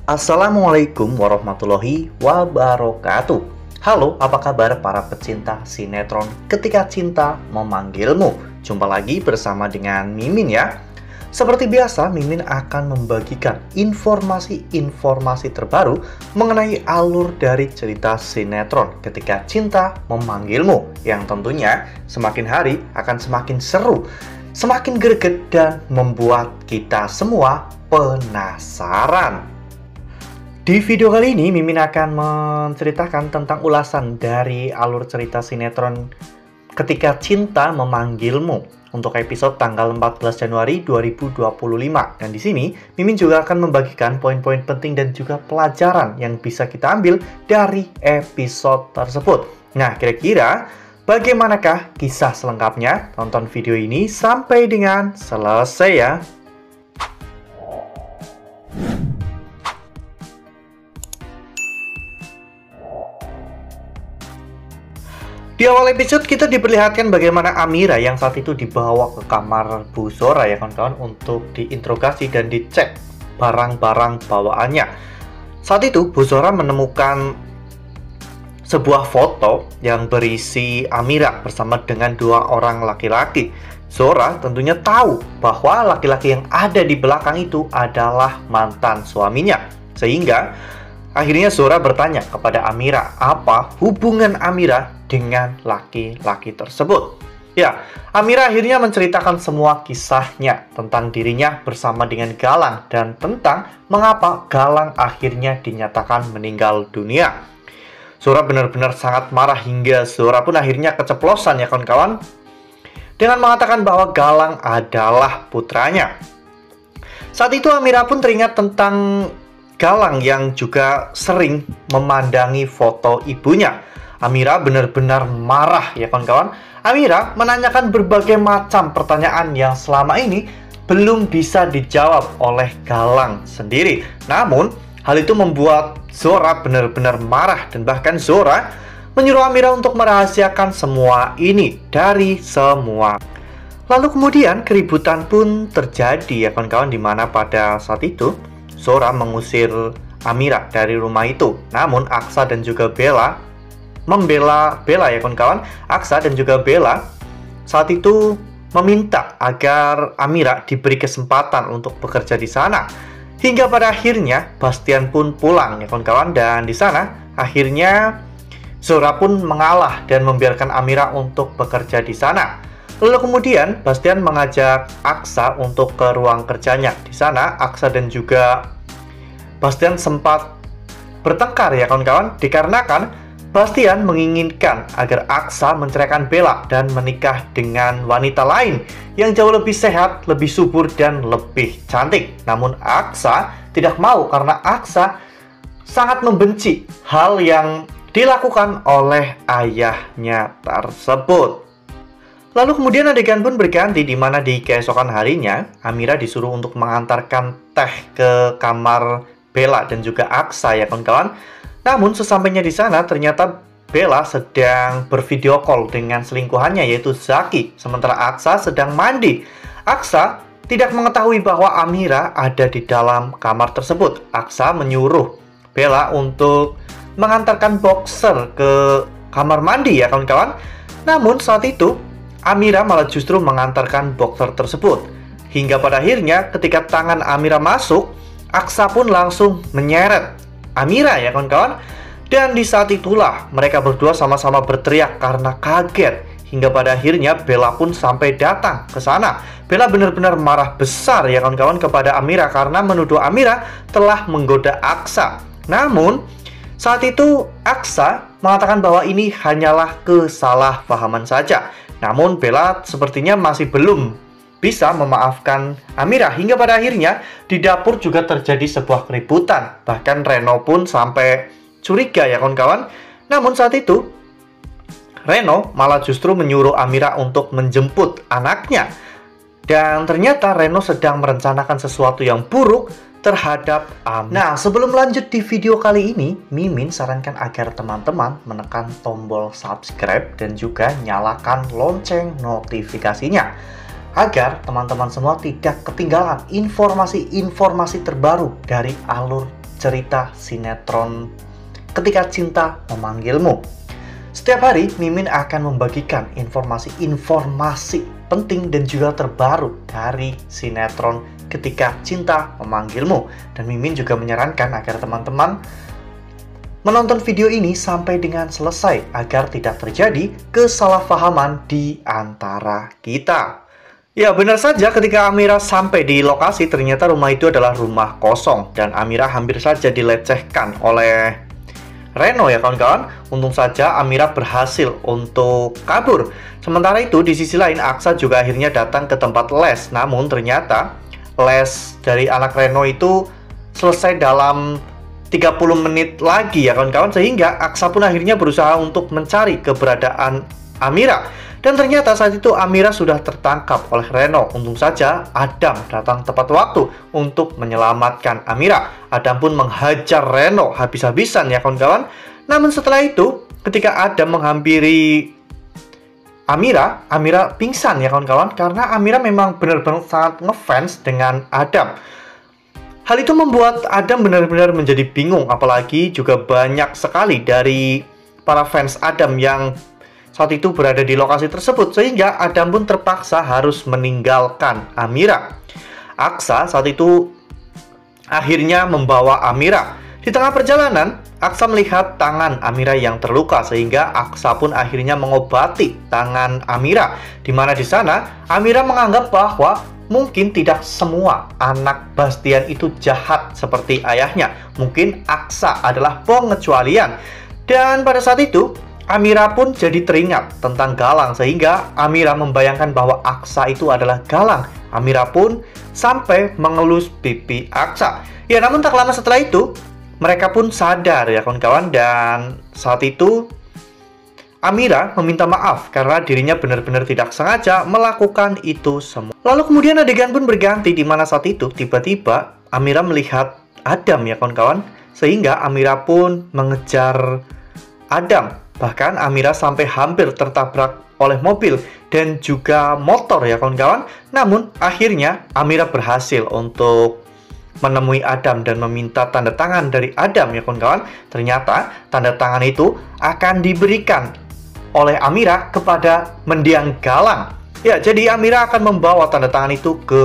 Assalamualaikum warahmatullahi wabarakatuh. Halo, apa kabar para pecinta sinetron Ketika Cinta Memanggilmu? Jumpa lagi bersama dengan Mimin ya. Seperti biasa, Mimin akan membagikan informasi-informasi terbaru mengenai alur dari cerita sinetron Ketika Cinta Memanggilmu, yang tentunya semakin hari akan semakin seru, semakin greget, dan membuat kita semua penasaran. Di video kali ini, Mimin akan menceritakan tentang ulasan dari alur cerita sinetron Ketika Cinta Memanggilmu untuk episode tanggal 14 Januari 2025. Dan di sini, Mimin juga akan membagikan poin-poin penting dan juga pelajaran yang bisa kita ambil dari episode tersebut. Nah, kira-kira bagaimanakah kisah selengkapnya? Tonton video ini sampai dengan selesai ya. Di awal episode kita diperlihatkan bagaimana Amira yang saat itu dibawa ke kamar Bu Zora ya kawan-kawan untuk diinterogasi dan dicek barang-barang bawaannya. Saat itu Bu Zora menemukan sebuah foto yang berisi Amira bersama dengan dua orang laki-laki. Zora tentunya tahu bahwa laki-laki yang ada di belakang itu adalah mantan suaminya. Sehingga akhirnya Zora bertanya kepada Amira, apa hubungan Amira dengan laki-laki tersebut. Ya, Amira akhirnya menceritakan semua kisahnya tentang dirinya bersama dengan Galang dan tentang mengapa Galang akhirnya dinyatakan meninggal dunia. Zora benar-benar sangat marah hingga Zora pun akhirnya keceplosan ya kawan-kawan, dengan mengatakan bahwa Galang adalah putranya. Saat itu Amira pun teringat tentang Galang yang juga sering memandangi foto ibunya. Amira benar-benar marah ya kawan-kawan. Amira menanyakan berbagai macam pertanyaan yang selama ini belum bisa dijawab oleh Galang sendiri. Namun, hal itu membuat Zora benar-benar marah dan bahkan Zora menyuruh Amira untuk merahasiakan semua ini dari semua. Lalu kemudian keributan pun terjadi ya kawan-kawan, di mana pada saat itu Zora mengusir Amira dari rumah itu. Namun Aksa dan juga Bella membela Bella ya kawan-kawan. Aksa dan juga Bella saat itu meminta agar Amira diberi kesempatan untuk bekerja di sana. Hingga pada akhirnya Bastian pun pulang ya kawan-kawan, dan di sana akhirnya Zora pun mengalah dan membiarkan Amira untuk bekerja di sana. Lalu kemudian Bastian mengajak Aksa untuk ke ruang kerjanya. Di sana Aksa dan juga Bastian sempat bertengkar ya kawan-kawan, dikarenakan Bastian menginginkan agar Aksa menceraikan Bella dan menikah dengan wanita lain yang jauh lebih sehat, lebih subur, dan lebih cantik. Namun Aksa tidak mau karena Aksa sangat membenci hal yang dilakukan oleh ayahnya tersebut. Lalu kemudian adegan pun berganti, di mana di keesokan harinya Amira disuruh untuk mengantarkan teh ke kamar Bella dan juga Aksa ya kawan-kawan. Namun sesampainya di sana ternyata Bella sedang bervideo call dengan selingkuhannya yaitu Zaki, sementara Aksa sedang mandi. Aksa tidak mengetahui bahwa Amira ada di dalam kamar tersebut. Aksa menyuruh Bella untuk mengantarkan boxer ke kamar mandi ya kawan-kawan. Namun saat itu Amira malah justru mengantarkan boxer tersebut. Hingga pada akhirnya ketika tangan Amira masuk, Aksa pun langsung menyeret Amira ya kawan-kawan. Dan di saat itulah mereka berdua sama-sama berteriak karena kaget. Hingga pada akhirnya Bella pun sampai datang ke sana. Bella benar-benar marah besar ya kawan-kawan kepada Amira karena menuduh Amira telah menggoda Aksa. Namun saat itu Aksa mengatakan bahwa ini hanyalah kesalahpahaman saja. Namun Bella sepertinya masih belum bisa memaafkan Amira. Hingga pada akhirnya di dapur juga terjadi sebuah keributan. Bahkan Reno pun sampai curiga ya kawan-kawan. Namun saat itu Reno malah justru menyuruh Amira untuk menjemput anaknya. Dan ternyata Reno sedang merencanakan sesuatu yang buruk terhadap Amira. Nah, sebelum lanjut di video kali ini, Mimin sarankan agar teman-teman menekan tombol subscribe dan juga nyalakan lonceng notifikasinya, agar teman-teman semua tidak ketinggalan informasi-informasi terbaru dari alur cerita sinetron Ketika Cinta Memanggilmu. Setiap hari, Mimin akan membagikan informasi-informasi penting dan juga terbaru dari sinetron Ketika Cinta Memanggilmu. Dan Mimin juga menyarankan agar teman-teman menonton video ini sampai dengan selesai agar tidak terjadi kesalahpahaman di antara kita. Ya, benar saja, ketika Amira sampai di lokasi, ternyata rumah itu adalah rumah kosong dan Amira hampir saja dilecehkan oleh Reno ya kawan-kawan. Untung saja Amira berhasil untuk kabur. Sementara itu di sisi lain Aksa juga akhirnya datang ke tempat les. Namun ternyata les dari anak Reno itu selesai dalam 30 menit lagi ya kawan-kawan. Sehingga Aksa pun akhirnya berusaha untuk mencari keberadaan Amira. Dan ternyata saat itu Amira sudah tertangkap oleh Reno. Untung saja Adam datang tepat waktu untuk menyelamatkan Amira. Adam pun menghajar Reno habis-habisan ya kawan-kawan. Namun setelah itu, ketika Adam menghampiri Amira, Amira pingsan ya kawan-kawan. Karena Amira memang benar-benar sangat ngefans dengan Adam. Hal itu membuat Adam benar-benar menjadi bingung. Apalagi juga banyak sekali dari para fans Adam yang saat itu berada di lokasi tersebut, sehingga Adam pun terpaksa harus meninggalkan Amira. Aksa saat itu akhirnya membawa Amira. Di tengah perjalanan, Aksa melihat tangan Amira yang terluka, sehingga Aksa pun akhirnya mengobati tangan Amira. Di mana di sana Amira menganggap bahwa mungkin tidak semua anak Bastian itu jahat seperti ayahnya. Mungkin Aksa adalah pengecualian. Dan pada saat itu Amira pun jadi teringat tentang Galang, sehingga Amira membayangkan bahwa Aksa itu adalah Galang. Amira pun sampai mengelus pipi Aksa. Ya, namun tak lama setelah itu mereka pun sadar ya kawan-kawan, dan saat itu Amira meminta maaf karena dirinya benar-benar tidak sengaja melakukan itu semua. Lalu kemudian adegan pun berganti, di mana saat itu tiba-tiba Amira melihat Adam ya kawan-kawan, sehingga Amira pun mengejar Adam. Bahkan Amira sampai hampir tertabrak oleh mobil dan juga motor ya kawan-kawan. Namun akhirnya Amira berhasil untuk menemui Adam dan meminta tanda tangan dari Adam ya kawan-kawan. Ternyata tanda tangan itu akan diberikan oleh Amira kepada mendiang Galang. Ya, jadi Amira akan membawa tanda tangan itu ke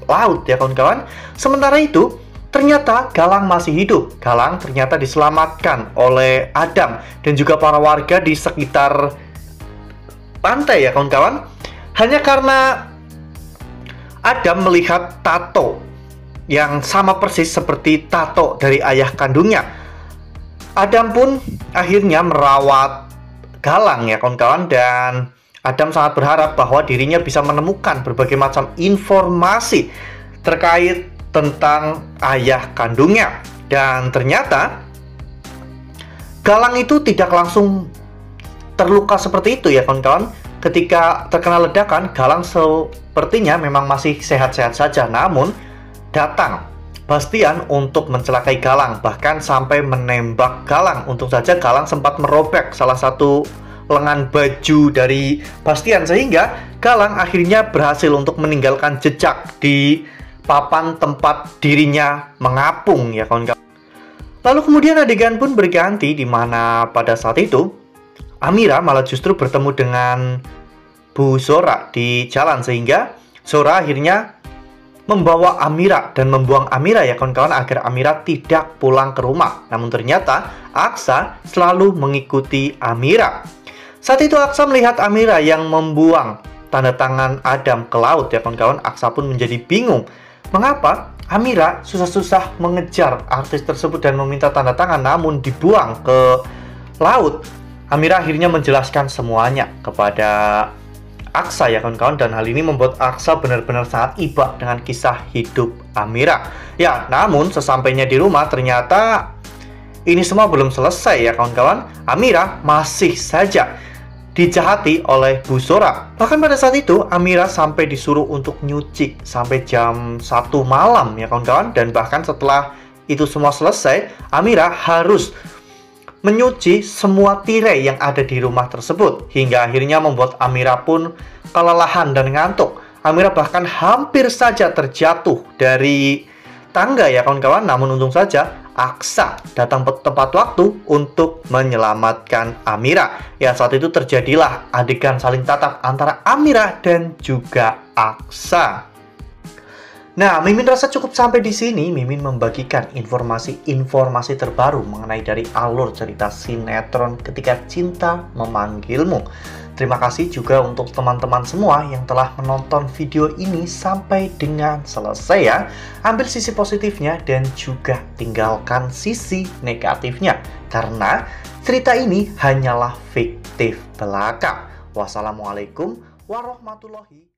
laut ya kawan-kawan. Sementara itu ternyata Galang masih hidup. Galang ternyata diselamatkan oleh Adam dan juga para warga di sekitar pantai ya kawan-kawan. Hanya karena Adam melihat tato yang sama persis seperti tato dari ayah kandungnya. Adam pun akhirnya merawat Galang ya kawan-kawan, dan Adam sangat berharap bahwa dirinya bisa menemukan berbagai macam informasi terkait tentang ayah kandungnya. Dan ternyata Galang itu tidak langsung terluka seperti itu ya kawan-kawan. Ketika terkena ledakan, Galang sepertinya memang masih sehat-sehat saja. Namun datang Bastian untuk mencelakai Galang, bahkan sampai menembak Galang. Untung saja Galang sempat merobek salah satu lengan baju dari Bastian, sehingga Galang akhirnya berhasil untuk meninggalkan jejak di papan tempat dirinya mengapung ya kawan-kawan. Lalu kemudian adegan pun berganti, di mana pada saat itu Amira malah justru bertemu dengan Bu Zora di jalan, sehingga Zora akhirnya membawa Amira dan membuang Amira ya kawan-kawan agar Amira tidak pulang ke rumah. Namun ternyata Aksa selalu mengikuti Amira. Saat itu Aksa melihat Amira yang membuang tanda tangan Adam ke laut ya kawan-kawan. Aksa pun menjadi bingung. Mengapa Amira susah-susah mengejar artis tersebut dan meminta tanda tangan, namun dibuang ke laut? Amira akhirnya menjelaskan semuanya kepada Aksa ya kawan-kawan, dan hal ini membuat Aksa benar-benar sangat iba dengan kisah hidup Amira. Ya, namun sesampainya di rumah ternyata ini semua belum selesai ya kawan-kawan. Amira masih saja dijahati oleh Bu Zora. Bahkan pada saat itu Amira sampai disuruh untuk nyuci sampai jam 1 malam ya kawan-kawan. Dan bahkan setelah itu semua selesai, Amira harus menyuci semua tirai yang ada di rumah tersebut, hingga akhirnya membuat Amira pun kelelahan dan ngantuk. Amira bahkan hampir saja terjatuh dari tangga ya kawan-kawan. Namun untung saja Aksa datang tepat waktu untuk menyelamatkan Amira. Ya, saat itu terjadilah adegan saling tatap antara Amira dan juga Aksa. Nah, Mimin rasa cukup sampai di sini. Mimin membagikan informasi-informasi terbaru mengenai dari alur cerita sinetron Ketika Cinta Memanggilmu. Terima kasih juga untuk teman-teman semua yang telah menonton video ini sampai dengan selesai ya. Ambil sisi positifnya dan juga tinggalkan sisi negatifnya. Karena cerita ini hanyalah fiktif belaka. Wassalamualaikum warahmatullahi wabarakatuh.